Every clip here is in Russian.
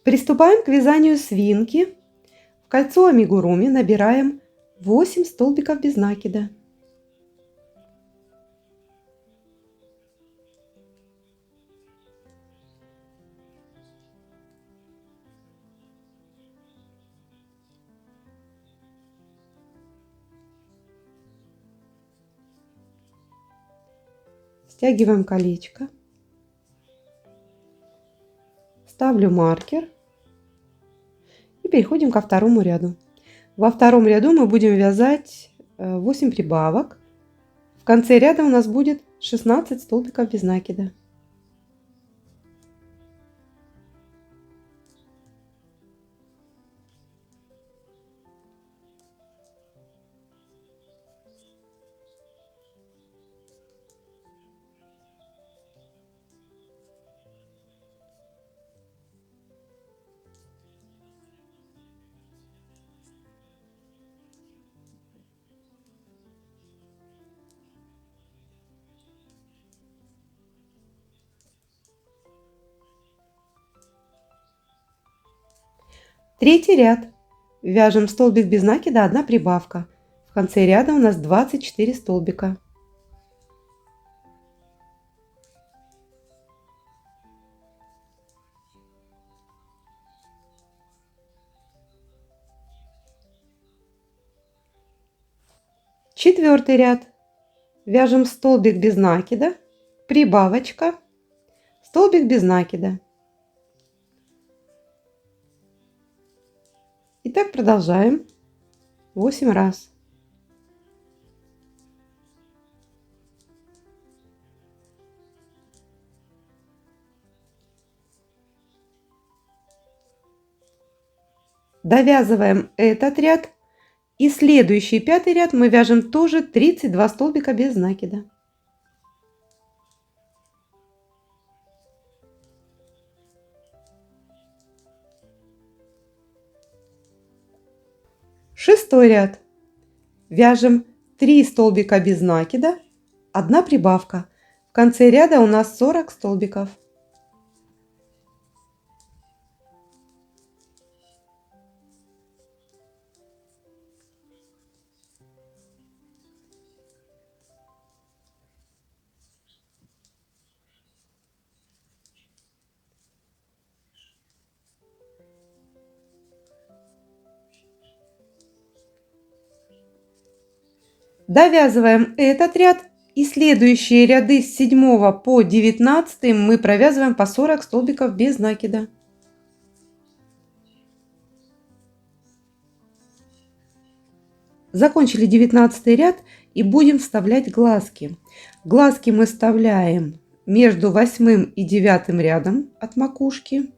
Приступаем к вязанию свинки. В кольцо амигуруми набираем 8 столбиков без накида. Стягиваем колечко. Ставлю маркер и переходим ко второму ряду. Во втором ряду мы будем вязать 8 прибавок. В конце ряда у нас будет 16 столбиков без накида. Третий ряд. Вяжем столбик без накида, 1 прибавка. В конце ряда у нас 24 столбика. Четвертый ряд. Вяжем столбик без накида, прибавочка, столбик без накида. И так продолжаем 8 раз. Довязываем этот ряд. И следующий 5-й ряд мы вяжем тоже 32 столбика без накида. Шестой ряд. Вяжем 3 столбика без накида, 1 прибавка. В конце ряда у нас 40 столбиков. Довязываем этот ряд и следующие ряды с 7 по 19 мы провязываем по 40 столбиков без накида. Закончили 19 ряд и будем вставлять глазки. Глазки мы вставляем между 8 и 9 рядом от макушки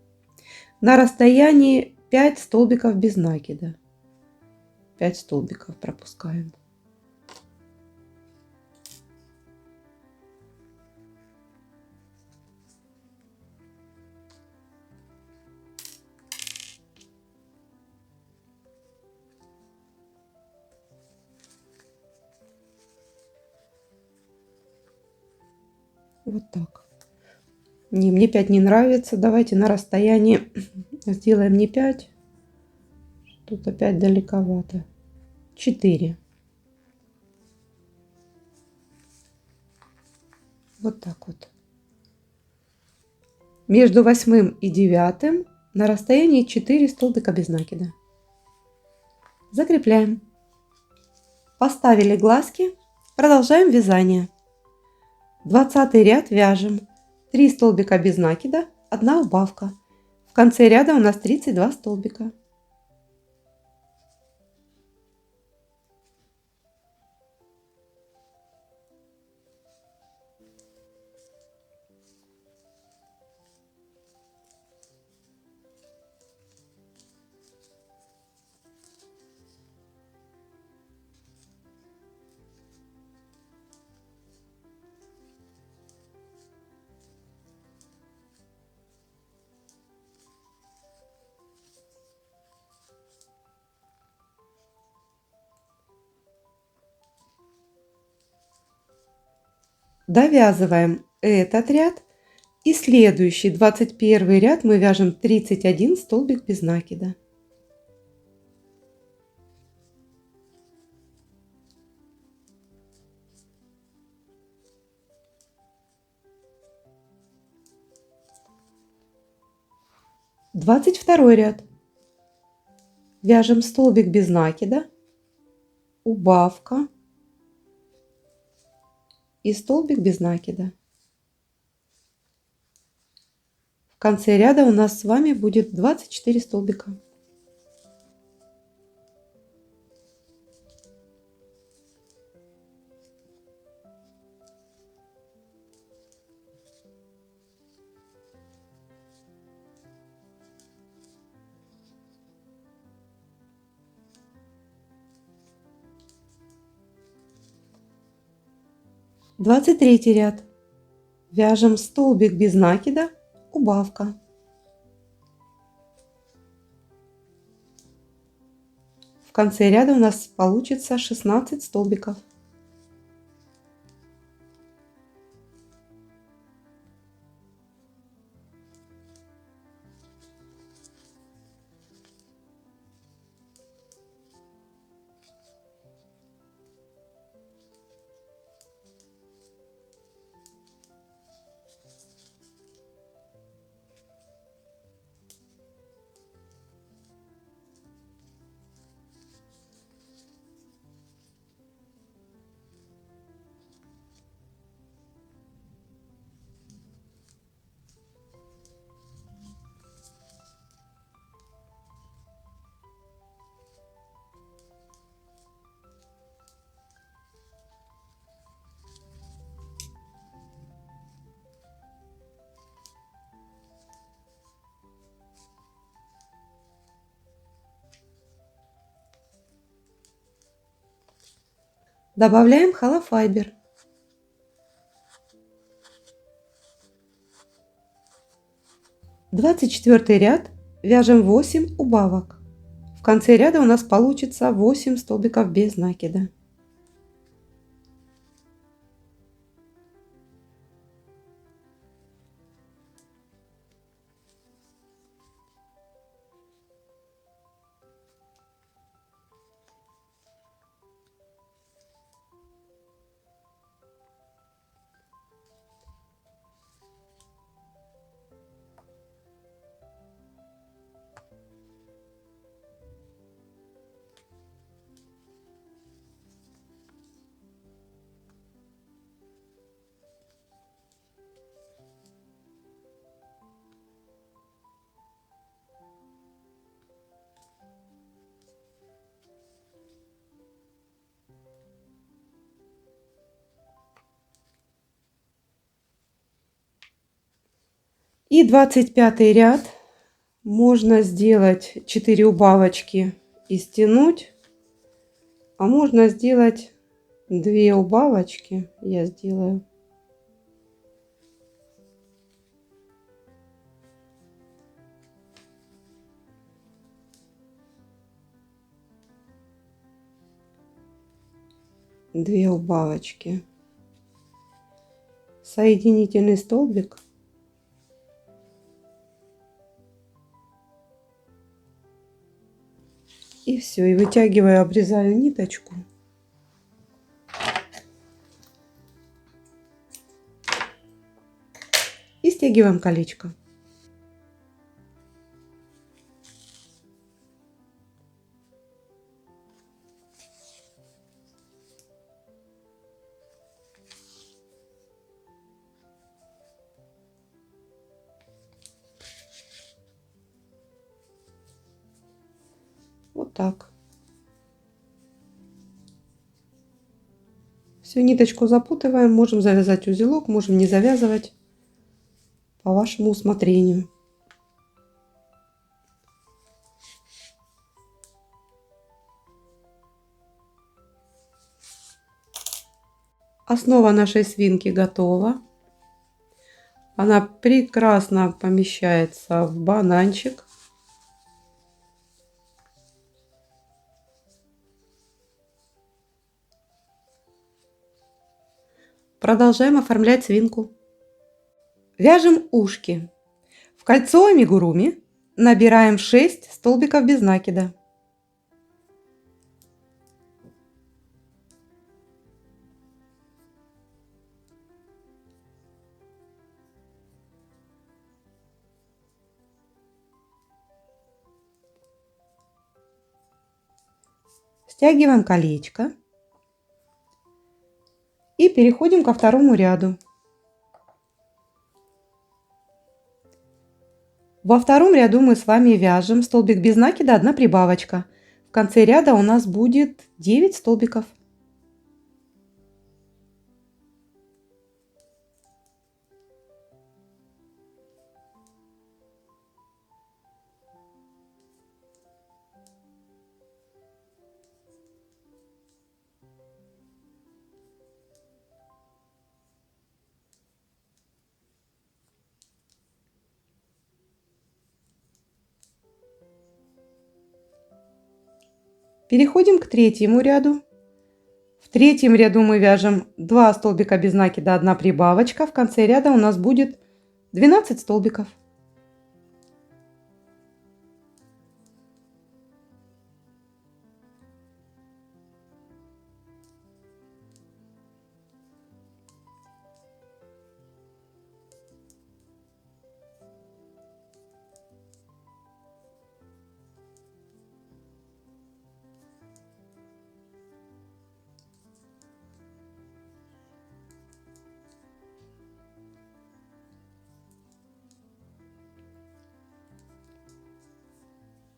на расстоянии 5 столбиков без накида. 5 столбиков пропускаем. Вот так. Мне 5 не нравится. Давайте на расстоянии сделаем не 5. Тут опять далековато. 4. Вот так вот. Между 8 и 9 на расстоянии 4 столбика без накида. Закрепляем. Поставили глазки. Продолжаем вязание. 20 ряд вяжем 3 столбика без накида, 1 убавка. В конце ряда у нас 32 столбика. Довязываем этот ряд И следующий 21 ряд мы вяжем 31 столбик без накида. Двадцать второй ряд. Вяжем столбик без накида, убавка и столбик без накида. В конце ряда у нас с вами будет 24 столбика. Двадцать третий ряд. Вяжем столбик без накида, убавка. В конце ряда у нас получится 16 столбиков. Добавляем холофайбер. Двадцать четвертый ряд. Вяжем 8 убавок. В конце ряда у нас получится 8 столбиков без накида. И 25 ряд можно сделать 4 убавочки и стянуть, а можно сделать 2 убавочки. Я сделаю. Две убавочки. Соединительный столбик. И все, и вытягиваю, обрезаю ниточку. И стягиваем колечко. Вот так. Всю ниточку запутываем, можем завязать узелок, можем не завязывать, по вашему усмотрению. Основа нашей свинки готова. Она прекрасно помещается в бананчик. Продолжаем оформлять свинку. Вяжем ушки. В кольцо амигуруми набираем 6 столбиков без накида. Стягиваем колечко и переходим ко второму ряду. Во втором ряду мы с вами вяжем столбик без накида, 1 прибавочка. В конце ряда у нас будет 9 столбиков. Переходим к третьему ряду. В третьем ряду мы вяжем 2 столбика без накида, 1 прибавочка. В конце ряда у нас будет 12 столбиков.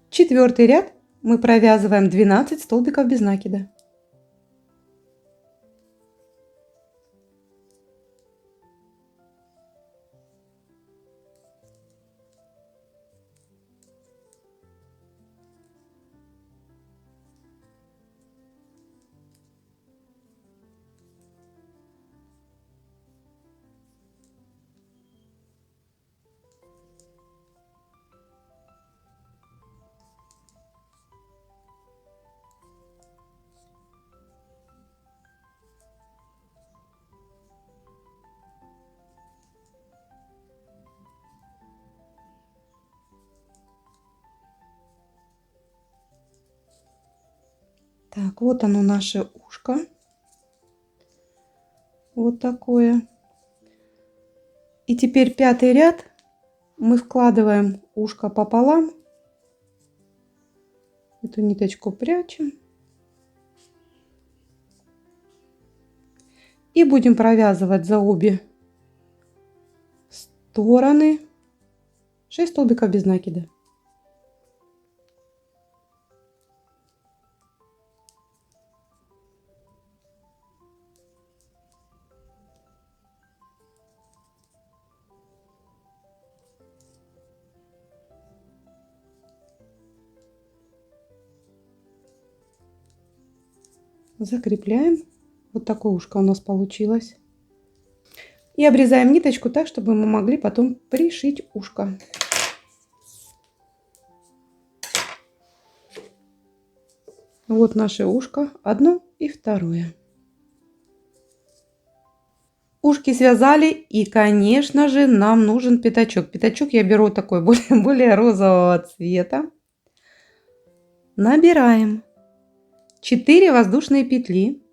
Четвертый ряд мы провязываем 12 столбиков без накида. Так, вот оно наше ушко. Вот такое. И теперь пятый ряд мы складываем ушко пополам. Эту ниточку прячем. И будем провязывать за обе стороны 6 столбиков без накида. Закрепляем. Вот такое ушко у нас получилось. И обрезаем ниточку так, чтобы мы могли потом пришить ушко. Вот наше ушко, одно и второе. Ушки связали, и, конечно же, нам нужен пятачок. Пятачок я беру такой более розового цвета. Набираем 4 воздушные петли.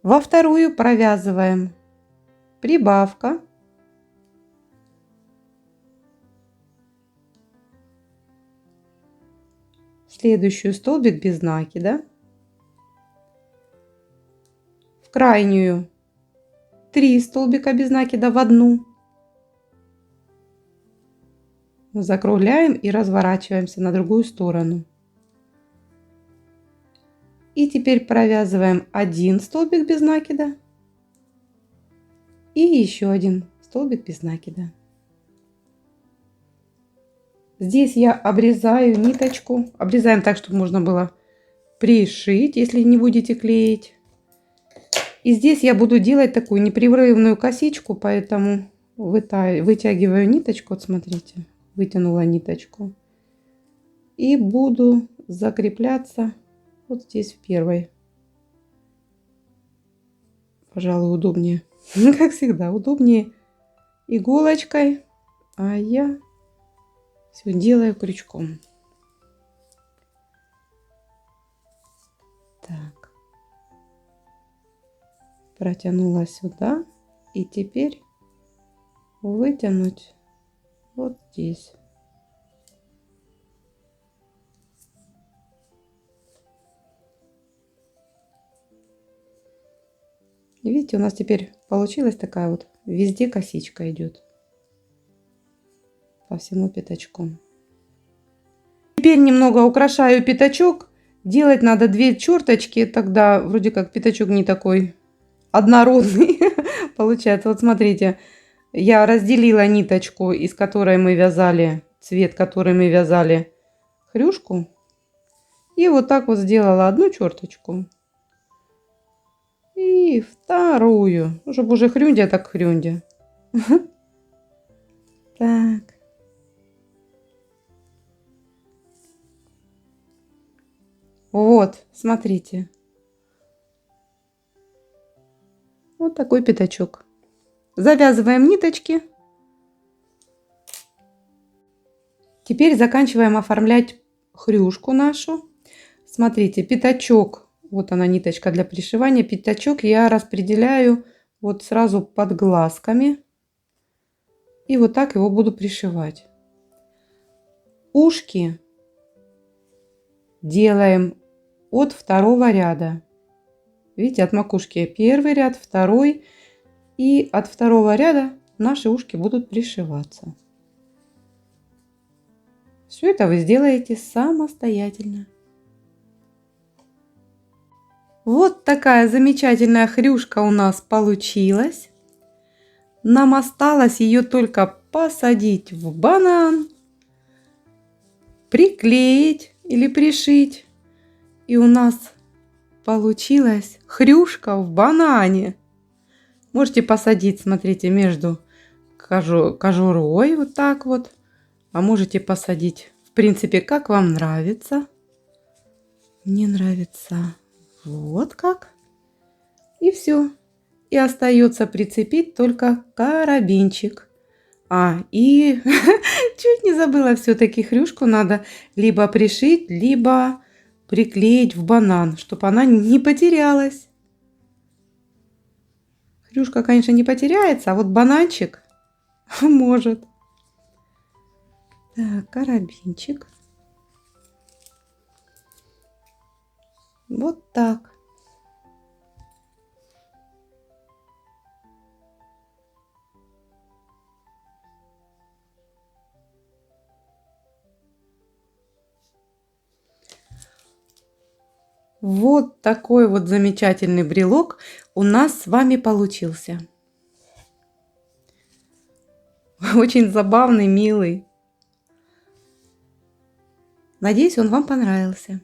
Во вторую провязываем прибавка. Следующую столбик без накида. В крайнюю 3 столбика без накида в одну. Закругляем и разворачиваемся на другую сторону. И теперь провязываем 1 столбик без накида и еще 1 столбик без накида. Здесь я обрезаю ниточку. Обрезаем так, чтобы можно было пришить, если не будете клеить. И здесь я буду делать такую непрерывную косичку, поэтому вытягиваю ниточку. Вот смотрите, вытянула ниточку. И буду закрепляться вот здесь в первой пожалуй, удобнее. Как всегда, удобнее иголочкой, а я все делаю крючком. Так. Протянула сюда. И теперь вытянуть вот здесь. И видите, у нас теперь получилась такая вот, везде косичка идет по всему пятачку. Теперь немного украшаю пятачок. Делать надо 2 черточки, тогда вроде как пятачок не такой однородный получается. Вот смотрите, я разделила ниточку, из которой мы вязали, цвет, который мы вязали хрюшку. И вот так вот сделала одну черточку. И вторую. Ну, чтобы уже хрюндя так хрюндя. Так. Вот, смотрите. Вот такой пятачок. Завязываем ниточки. Теперь заканчиваем оформлять хрюшку нашу. Смотрите, пятачок. Вот она, ниточка для пришивания. Пятачок я распределяю вот сразу под глазками. И вот так его буду пришивать. Ушки делаем от второго ряда. Видите, от макушки первый ряд, второй. И от второго ряда наши ушки будут пришиваться. Все это вы сделаете самостоятельно. Вот такая замечательная хрюшка у нас получилась. Нам осталось ее только посадить в банан, приклеить или пришить. И у нас получилась хрюшка в банане. Можете посадить, смотрите, между кожурой вот так вот. А можете посадить, в принципе, как вам нравится. Мне нравится вот как. И все. И остается прицепить только карабинчик. И чуть не забыла, все-таки хрюшку надо либо пришить, либо приклеить в банан, чтобы она не потерялась. Хрюшка, конечно, не потеряется, а вот бананчик может. Так, карабинчик. Вот так. Вот такой вот замечательный брелок у нас с вами получился. Очень забавный, милый. Надеюсь, он вам понравился.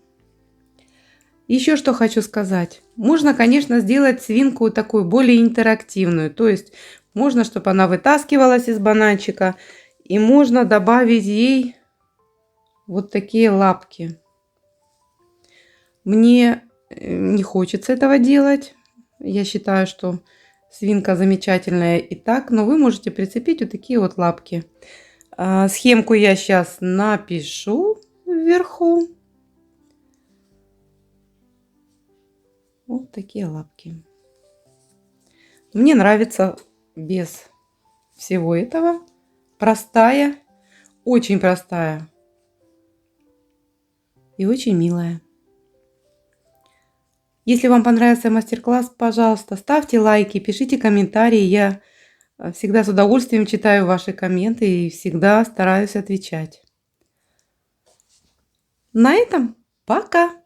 Еще что хочу сказать. Можно, конечно, сделать свинку такую более интерактивную. То есть можно, чтобы она вытаскивалась из бананчика. И можно добавить ей вот такие лапки. Мне не хочется этого делать. Я считаю, что свинка замечательная и так. Но вы можете прицепить вот такие вот лапки. Схемку я сейчас напишу вверху. Вот такие лапки. Мне нравится без всего этого. Простая, очень простая и очень милая. Если вам понравился мастер-класс, пожалуйста, ставьте лайки, пишите комментарии. Я всегда с удовольствием читаю ваши комменты и всегда стараюсь отвечать. На этом пока!